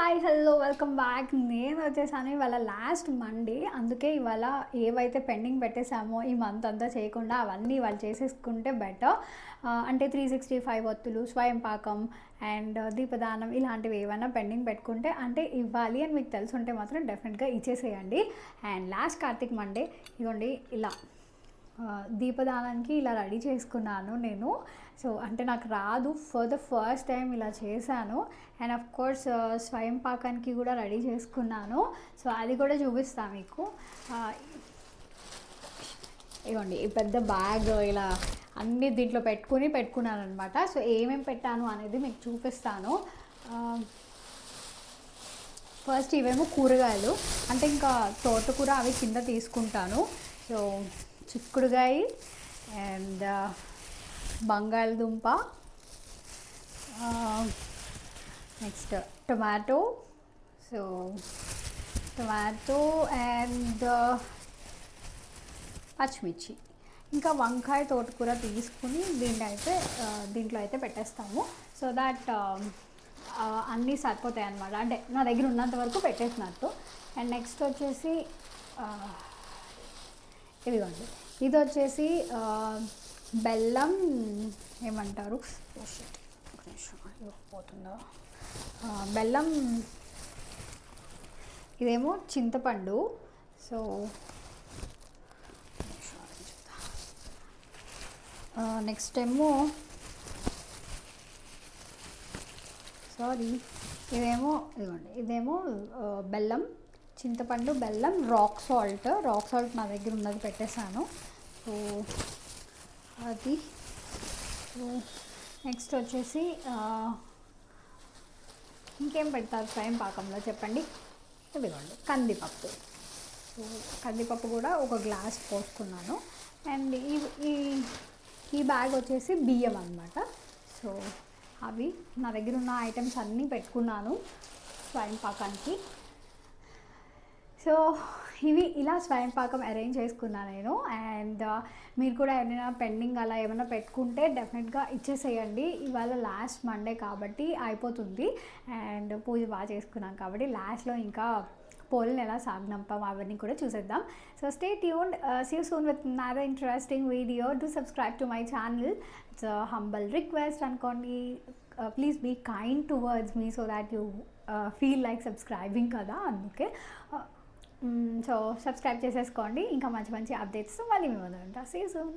Hi hello welcome back. నేను వచ్చేసాను ఇవాళ లాస్ట్ మండే, అందుకే ఇవాళ ఏవైతే పెండింగ్ పెట్టేసామో ఈ మంత్ అంతా చేయకుండా అవన్నీ ఇవాళ చేసేసుకుంటే బెటర్. అంటే 365 ఒత్తులు, స్వయం పాకం అండ్ దీపదానం ఇలాంటివి ఏమైనా పెండింగ్ పెట్టుకుంటే అంటే ఇవ్వాలి అని మీకు తెలుసుంటే మాత్రం డెఫినెట్గా ఇచ్చేసేయండి. అండ్ లాస్ట్ కార్తీక్ మండే ఇదిగోండి ఇలా దీపదానానికి ఇలా రెడీ చేసుకున్నాను నేను. సో అంటే నాకు రాదు, ఫర్ ద ఫస్ట్ టైం ఇలా చేశాను. అండ్ ఆఫ్ కోర్స్ స్వయం పాకానికి కూడా రెడీ చేసుకున్నాను. సో అది కూడా చూపిస్తాను మీకు. ఇవ్వండి ఈ పెద్ద బ్యాగ్ ఇలా అన్నీ దీంట్లో పెట్టుకున్నాను అనమాట. సో ఏమేమి పెట్టాను అనేది మీకు చూపిస్తాను. ఫస్ట్ ఇవేమో కూరగాయలు, అంటే ఇంకా తోటకూర అవి కింద తీసుకుంటాను. సో చిక్కుడుకాయ అండ్ బంగాళదుంప, next tomato. So tomato and పచ్చిమిర్చి, ఇంకా వంకాయ తోటకూర తీసుకుని దీంట్లో అయితే పెట్టేస్తాము. సో దాట్ అన్నీ సరిపోతాయి అన్నమాట, అంటే నా దగ్గర ఉన్నంత వరకు పెట్టేసినట్టు. అండ్ నెక్స్ట్ వచ్చేసి ఇదిగోండి, ఇది వచ్చేసి బెల్లం ఏమంటారు పోతుందా, బెల్లం, ఇదేమో చింతపండు. సో నెక్స్ట్ ఏమో ఇదేమో బెల్లం, చింతపండు, బెల్లం, రాక్ సాల్ట్ నా దగ్గర ఉన్నది పెట్టేశాను. సో అది. నెక్స్ట్ వచ్చేసి ఇంకేం పెడతారు స్వయం పాకంలో చెప్పండి. ఇదిగోండి కందిపప్పు. సో కందిపప్పు కూడా ఒక గ్లాస్ పోసుకున్నాను. అండ్ ఈ బ్యాగ్ వచ్చేసి బియ్యం అన్నమాట. సో అవి నా దగ్గర ఉన్న ఐటమ్స్ అన్నీ పెట్టుకున్నాను స్వయం పాకానికి. సో ఇవి ఇలా స్వయం పాకం అరేంజ్ చేసుకున్నాను నేను. అండ్ మీరు కూడా ఏమైనా పెండింగ్ అలా ఏమైనా పెట్టుకుంటే డెఫినెట్గా ఇచ్చేసేయండి. ఇవాళ లాస్ట్ మండే కాబట్టి అయిపోతుంది. అండ్ పూజ బాగా చేసుకున్నాం కాబట్టి లాస్ట్లో ఇంకా పోలిని ఎలా సాగనంపాం అవన్నీ కూడా చూసేద్దాం. So stay tuned, see you soon with another interesting video. Do subscribe to my channel. It's humble request అనుకోండి. Please be kind towards me so that you feel like subscribing కదా, అందుకే. సో సబ్స్క్రైబ్ చేసేసుకోండి. ఇంకా మంచి మంచి updates మళ్ళీ మేము ఉంటాం. See you soon.